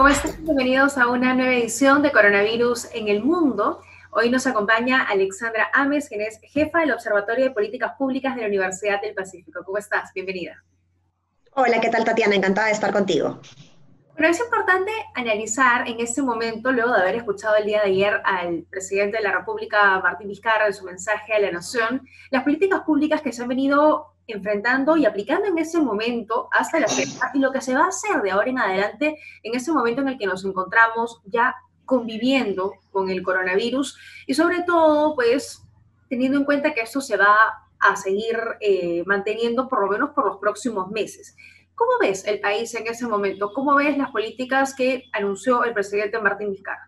¿Cómo están? Bienvenidos a una nueva edición de Coronavirus en el Mundo. Hoy nos acompaña Alexandra Ames, quien es jefa del Observatorio de Políticas Públicas de la Universidad del Pacífico. ¿Cómo estás? Bienvenida. Hola, ¿qué tal, Tatiana? Encantada de estar contigo. Bueno, es importante analizar en este momento, luego de haber escuchado el día de ayer al presidente de la República, Martín Vizcarra, en su mensaje a la Nación, las políticas públicas que se han venido enfrentando y aplicando en ese momento hasta la fecha y lo que se va a hacer de ahora en adelante en ese momento en el que nos encontramos ya conviviendo con el coronavirus y sobre todo, pues, teniendo en cuenta que esto se va a seguir manteniendo por lo menos por los próximos meses. ¿Cómo ves el país en ese momento? ¿Cómo ves las políticas que anunció el presidente Martín Vizcarra?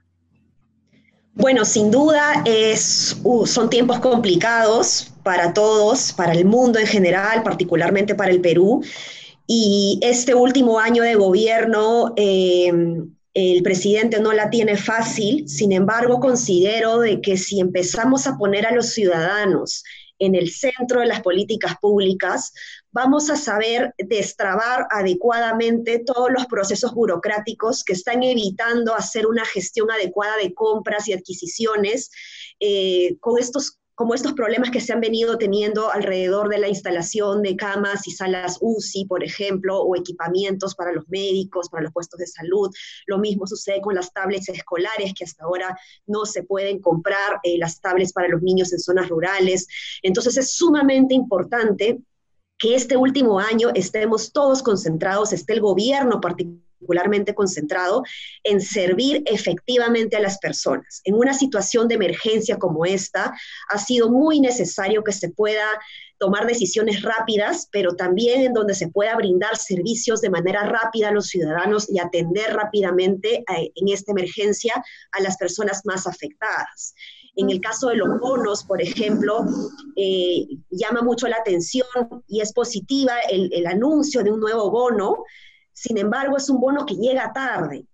Bueno, sin duda son tiempos complicados para todos, para el mundo en general, particularmente para el Perú. Y este último año de gobierno, el presidente no la tiene fácil. Sin embargo, considero de que si empezamos a poner a los ciudadanos en el centro de las políticas públicas, vamos a saber destrabar adecuadamente todos los procesos burocráticos que están evitando hacer una gestión adecuada de compras y adquisiciones como estos problemas que se han venido teniendo alrededor de la instalación de camas y salas UCI, por ejemplo, o equipamientos para los médicos, para los puestos de salud. Lo mismo sucede con las tablets escolares, que hasta ahora no se pueden comprar las tablets para los niños en zonas rurales. Entonces es sumamente importante que este último año estemos todos concentrados, esté el gobierno particularmente concentrado en servir efectivamente a las personas. En una situación de emergencia como esta, ha sido muy necesario que se pueda tomar decisiones rápidas, pero también en donde se pueda brindar servicios de manera rápida a los ciudadanos y atender rápidamente en esta emergencia a las personas más afectadas. En el caso de los bonos, por ejemplo, llama mucho la atención y es positiva el anuncio de un nuevo bono. Sin embargo, es un bono que llega tarde.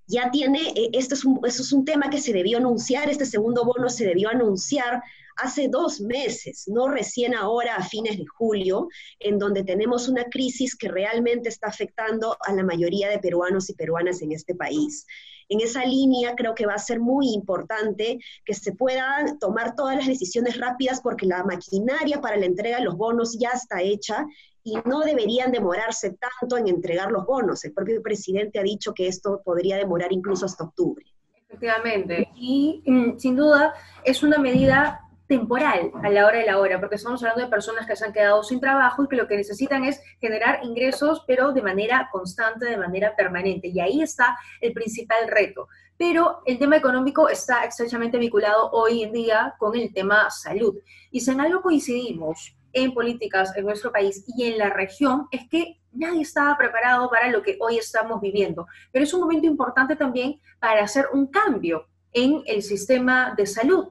Ya tiene, esto es un tema que se debió anunciar, este segundo bono se debió anunciar hace 2 meses, no recién ahora a fines de julio, en donde tenemos una crisis que realmente está afectando a la mayoría de peruanos y peruanas en este país. En esa línea creo que va a ser muy importante que se puedan tomar todas las decisiones rápidas porque la maquinaria para la entrega de los bonos ya está hecha y no deberían demorarse tanto en entregar los bonos. El propio presidente ha dicho que esto podría demorar incluso hasta octubre. Efectivamente, y sin duda es una medida temporal a la hora de la hora, porque estamos hablando de personas que se han quedado sin trabajo y que lo que necesitan es generar ingresos, pero de manera constante, de manera permanente, y ahí está el principal reto. Pero el tema económico está estrechamente vinculado hoy en día con el tema salud, y si en algo coincidimos en políticas en nuestro país y en la región, es que nadie estaba preparado para lo que hoy estamos viviendo. Pero es un momento importante también para hacer un cambio en el sistema de salud.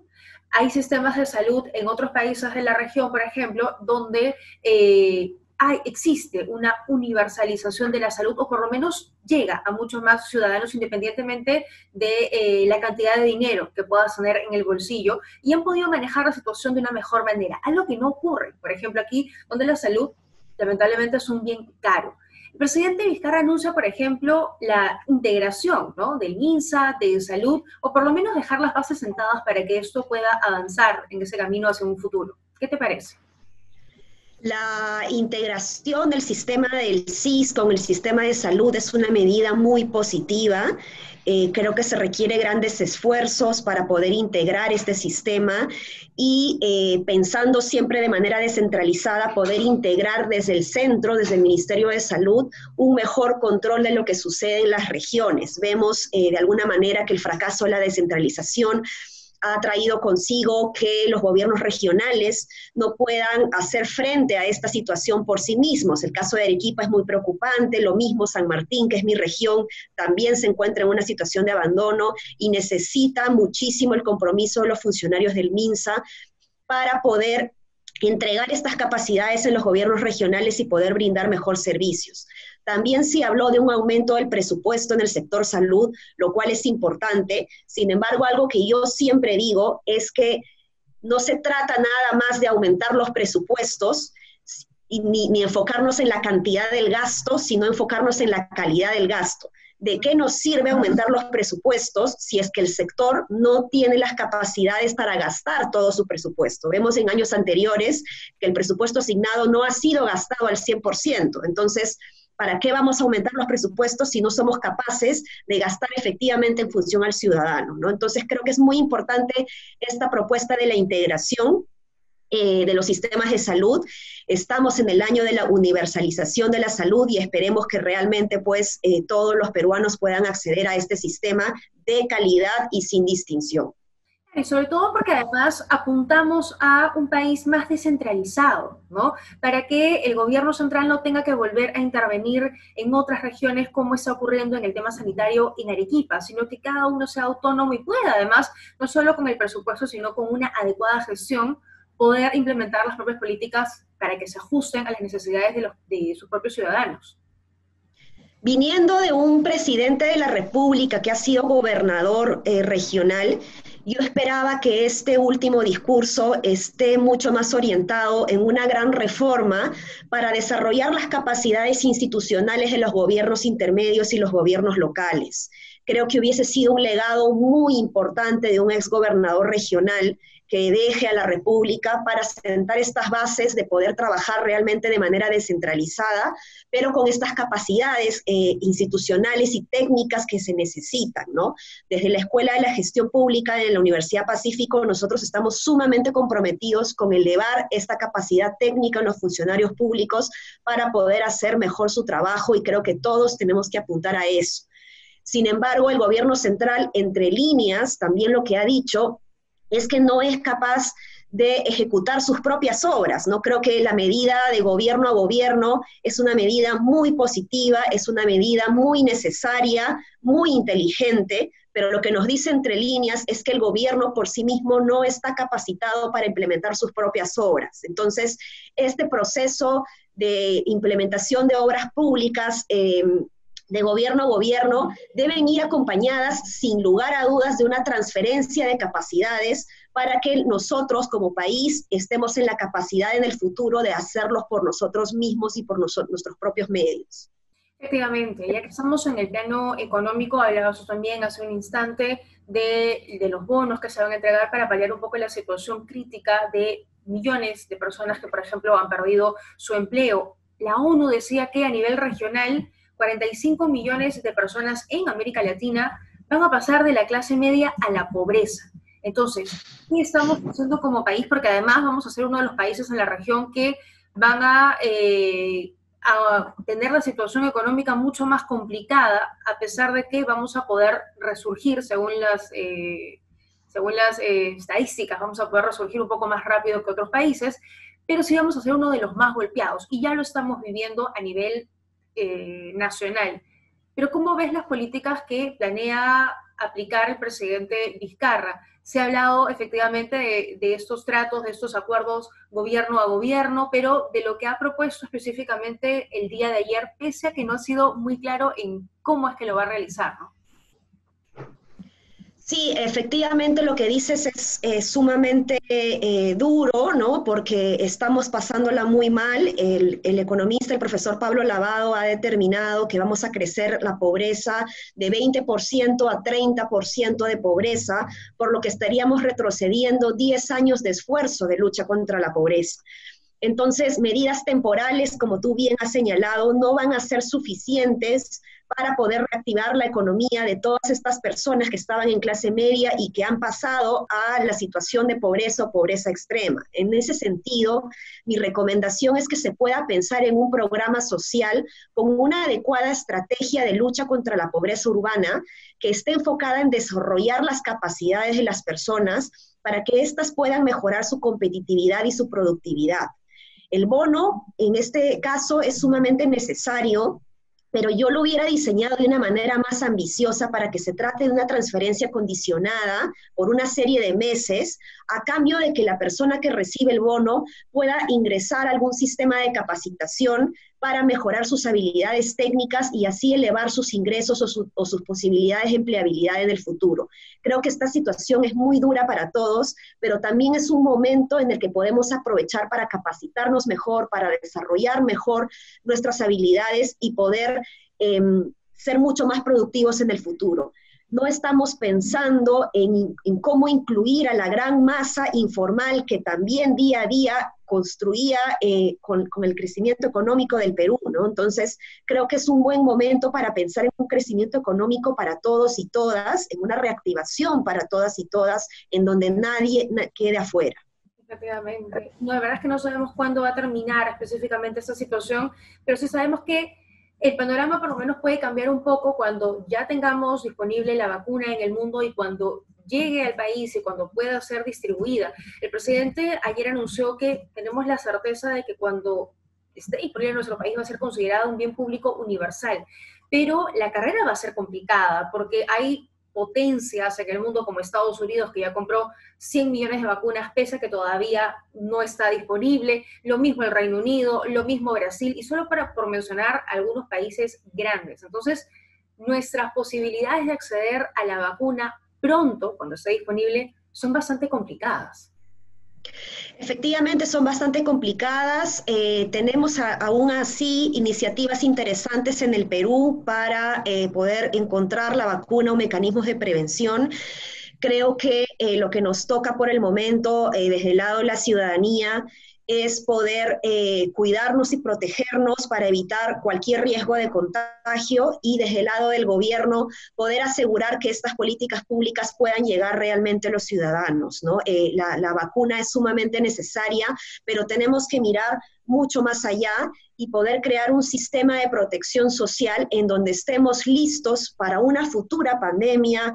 Hay sistemas de salud en otros países de la región, por ejemplo, donde existe una universalización de la salud, o por lo menos llega a muchos más ciudadanos independientemente de la cantidad de dinero que puedas tener en el bolsillo, y han podido manejar la situación de una mejor manera, algo que no ocurre, por ejemplo, aquí, donde la salud lamentablemente es un bien caro. El presidente Vizcarra anuncia, por ejemplo, la integración, ¿no?, del MINSA, de salud, o por lo menos dejar las bases sentadas para que esto pueda avanzar en ese camino hacia un futuro. ¿Qué te parece? La integración del sistema del SIS con el sistema de salud es una medida muy positiva. Creo que se requiere grandes esfuerzos para poder integrar este sistema y pensando siempre de manera descentralizada, poder integrar desde el centro, desde el Ministerio de Salud, un mejor control de lo que sucede en las regiones. Vemos de alguna manera que el fracaso de la descentralización ha traído consigo que los gobiernos regionales no puedan hacer frente a esta situación por sí mismos. El caso de Arequipa es muy preocupante, lo mismo San Martín, que es mi región, también se encuentra en una situación de abandono y necesita muchísimo el compromiso de los funcionarios del MINSA para poder entregar estas capacidades en los gobiernos regionales y poder brindar mejor servicios. También se habló de un aumento del presupuesto en el sector salud, lo cual es importante. Sin embargo, algo que yo siempre digo es que no se trata nada más de aumentar los presupuestos ni enfocarnos en la cantidad del gasto, sino enfocarnos en la calidad del gasto. ¿de qué nos sirve aumentar los presupuestos si es que el sector no tiene las capacidades para gastar todo su presupuesto? Vemos en años anteriores que el presupuesto asignado no ha sido gastado al 100%. Entonces, ¿para qué vamos a aumentar los presupuestos si no somos capaces de gastar efectivamente en función al ciudadano, ¿no? Entonces, creo que es muy importante esta propuesta de la integración de los sistemas de salud. Estamos en el año de la universalización de la salud y esperemos que realmente pues todos los peruanos puedan acceder a este sistema de calidad y sin distinción. Y sobre todo porque además apuntamos a un país más descentralizado, ¿no? Para que el gobierno central no tenga que volver a intervenir en otras regiones como está ocurriendo en el tema sanitario en Arequipa, sino que cada uno sea autónomo y pueda además, no solo con el presupuesto, sino con una adecuada gestión, poder implementar las propias políticas para que se ajusten a las necesidades de sus propios ciudadanos. Viniendo de un presidente de la República que ha sido gobernador regional, yo esperaba que este último discurso esté mucho más orientado en una gran reforma para desarrollar las capacidades institucionales de los gobiernos intermedios y los gobiernos locales. Creo que hubiese sido un legado muy importante de un exgobernador regional que deje a la República para sentar estas bases de poder trabajar realmente de manera descentralizada, pero con estas capacidades institucionales y técnicas que se necesitan, ¿no? Desde la Escuela de la Gestión Pública de la Universidad Pacífico, nosotros estamos sumamente comprometidos con elevar esta capacidad técnica en los funcionarios públicos para poder hacer mejor su trabajo, y creo que todos tenemos que apuntar a eso. Sin embargo, el gobierno central, entre líneas, también lo que ha dicho es que no es capaz de ejecutar sus propias obras, ¿no? Creo que la medida de gobierno a gobierno es una medida muy positiva, es una medida muy necesaria, muy inteligente, pero lo que nos dice entre líneas es que el gobierno por sí mismo no está capacitado para implementar sus propias obras. Entonces, este proceso de implementación de obras públicas de gobierno a gobierno deben ir acompañadas, sin lugar a dudas, de una transferencia de capacidades para que nosotros como país estemos en la capacidad en el futuro de hacerlos por nosotros mismos y por nuestros propios medios. Efectivamente, ya que estamos en el plano económico, hablabas también hace un instante de los bonos que se van a entregar para paliar un poco la situación crítica de millones de personas que, por ejemplo, han perdido su empleo. La ONU decía que a nivel regional 45 millones de personas en América Latina van a pasar de la clase media a la pobreza. Entonces, ¿qué estamos haciendo como país? Porque además vamos a ser uno de los países en la región que van a tener la situación económica mucho más complicada, a pesar de que vamos a poder resurgir, según las estadísticas, vamos a poder resurgir un poco más rápido que otros países, pero sí vamos a ser uno de los más golpeados, y ya lo estamos viviendo a nivel nacional. Pero ¿cómo ves las políticas que planea aplicar el presidente Vizcarra? Se ha hablado efectivamente de estos tratos, de estos acuerdos gobierno a gobierno, pero de lo que ha propuesto específicamente el día de ayer, pese a que no ha sido muy claro en cómo es que lo va a realizar, ¿no? Sí, efectivamente lo que dices es sumamente duro, ¿no? Porque estamos pasándola muy mal. El economista, el profesor Pablo Lavado, ha determinado que vamos a crecer la pobreza de 20% a 30% de pobreza, por lo que estaríamos retrocediendo 10 años de esfuerzo de lucha contra la pobreza. Entonces, medidas temporales, como tú bien has señalado, no van a ser suficientes para poder reactivar la economía de todas estas personas que estaban en clase media y que han pasado a la situación de pobreza o pobreza extrema. En ese sentido, mi recomendación es que se pueda pensar en un programa social con una adecuada estrategia de lucha contra la pobreza urbana que esté enfocada en desarrollar las capacidades de las personas para que éstas puedan mejorar su competitividad y su productividad. El bono, en este caso, es sumamente necesario, pero yo lo hubiera diseñado de una manera más ambiciosa para que se trate de una transferencia condicionada por una serie de meses, a cambio de que la persona que recibe el bono pueda ingresar a algún sistema de capacitación para mejorar sus habilidades técnicas y así elevar sus ingresos o sus posibilidades de empleabilidad en el futuro. Creo que esta situación es muy dura para todos, pero también es un momento en el que podemos aprovechar para capacitarnos mejor, para desarrollar mejor nuestras habilidades y poder ser mucho más productivos en el futuro. No estamos pensando en cómo incluir a la gran masa informal que también día a día construía con el crecimiento económico del Perú, ¿no? Entonces, creo que es un buen momento para pensar en un crecimiento económico para todos y todas, en una reactivación para todas y todas, en donde nadie quede afuera. Efectivamente. No, la verdad es que no sabemos cuándo va a terminar específicamente esta situación, pero sí sabemos que el panorama por lo menos puede cambiar un poco cuando ya tengamos disponible la vacuna en el mundo y cuando llegue al país y cuando pueda ser distribuida. El presidente ayer anunció que tenemos la certeza de que cuando esté disponible en nuestro país va a ser considerado un bien público universal, pero la carrera va a ser complicada porque hay potencias en el mundo como Estados Unidos, que ya compró 100 millones de vacunas, pese a que todavía no está disponible, lo mismo el Reino Unido, lo mismo Brasil, y solo por mencionar algunos países grandes. Entonces, nuestras posibilidades de acceder a la vacuna pronto, cuando esté disponible, son bastante complicadas. Efectivamente, son bastante complicadas. Tenemos aún así iniciativas interesantes en el Perú para poder encontrar la vacuna o mecanismos de prevención. Creo que lo que nos toca por el momento desde el lado de la ciudadanía es poder cuidarnos y protegernos para evitar cualquier riesgo de contagio y desde el lado del gobierno poder asegurar que estas políticas públicas puedan llegar realmente a los ciudadanos, ¿no? La vacuna es sumamente necesaria, pero tenemos que mirar mucho más allá y poder crear un sistema de protección social en donde estemos listos para una futura pandemia,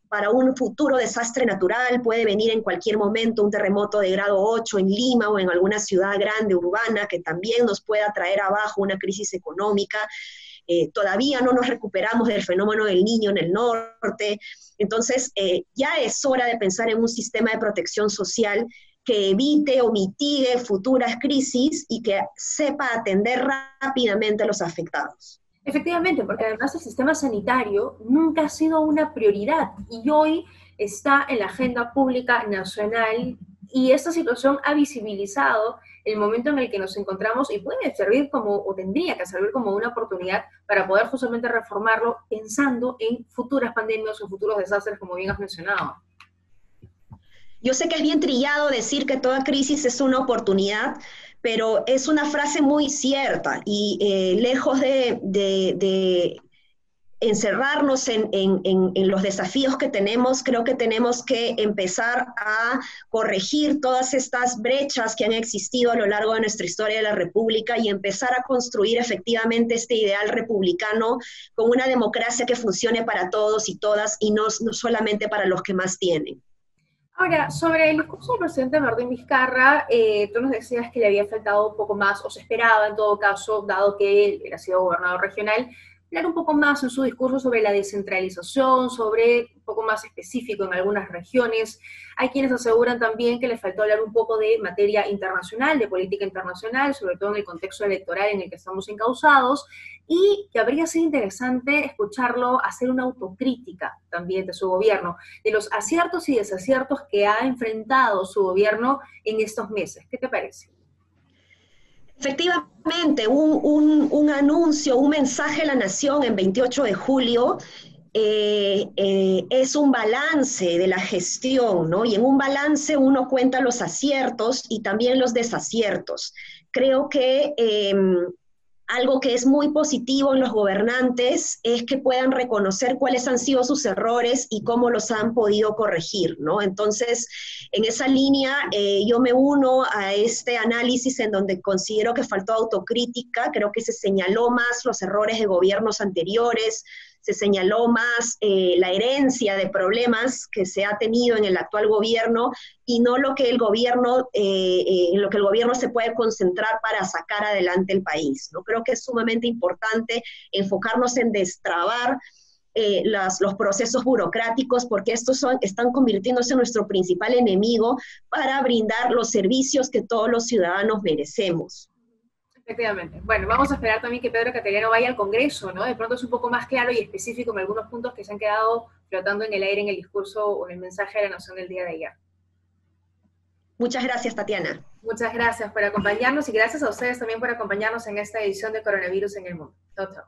para un futuro desastre natural. Puede venir en cualquier momento un terremoto de grado 8 en Lima o en alguna ciudad grande, urbana, que también nos pueda traer abajo una crisis económica. Todavía no nos recuperamos del fenómeno del Niño en el norte. Entonces, ya es hora de pensar en un sistema de protección social que evite o mitigue futuras crisis y que sepa atender rápidamente a los afectados. Efectivamente, porque además el sistema sanitario nunca ha sido una prioridad y hoy está en la agenda pública nacional y esta situación ha visibilizado el momento en el que nos encontramos y puede servir como, o tendría que servir como una oportunidad para poder justamente reformarlo pensando en futuras pandemias o futuros desastres, como bien has mencionado. Yo sé que es bien trillado decir que toda crisis es una oportunidad, pero es una frase muy cierta y lejos de encerrarnos en los desafíos que tenemos, creo que tenemos que empezar a corregir todas estas brechas que han existido a lo largo de nuestra historia de la República y empezar a construir efectivamente este ideal republicano con una democracia que funcione para todos y todas y no solamente para los que más tienen. Ahora, sobre el discurso del presidente Martín Vizcarra, tú nos decías que le había faltado un poco más, o se esperaba en todo caso, dado que él era sido gobernador regional, hablar un poco más en su discurso sobre la descentralización, sobre un poco más específico en algunas regiones. Hay quienes aseguran también que le faltó hablar un poco de materia internacional, de política internacional, sobre todo en el contexto electoral en el que estamos encausados, y que habría sido interesante escucharlo hacer una autocrítica también de su gobierno, de los aciertos y desaciertos que ha enfrentado su gobierno en estos meses. ¿Qué te parece? Efectivamente, un anuncio, un mensaje a la nación en 28 de julio es un balance de la gestión, ¿no? Y en un balance uno cuenta los aciertos y también los desaciertos. Creo que algo que es muy positivo en los gobernantes es que puedan reconocer cuáles han sido sus errores y cómo los han podido corregir, ¿no? Entonces, en esa línea, yo me uno a este análisis en donde considero que faltó autocrítica, creo que se señaló más los errores de gobiernos anteriores, se señaló más la herencia de problemas que se ha tenido en el actual gobierno y no lo que el gobierno, en lo que el gobierno se puede concentrar para sacar adelante el país, ¿no? Creo que es sumamente importante enfocarnos en destrabar los procesos burocráticos, porque están convirtiéndose en nuestro principal enemigo para brindar los servicios que todos los ciudadanos merecemos. Efectivamente. Bueno, vamos a esperar también que Pedro Cateriano vaya al Congreso, ¿no? De pronto es un poco más claro y específico en algunos puntos que se han quedado flotando en el aire en el discurso o en el mensaje de la Nación del día de ayer. Muchas gracias, Tatiana. Muchas gracias por acompañarnos y gracias a ustedes también por acompañarnos en esta edición de Coronavirus en el Mundo. Chao, chao.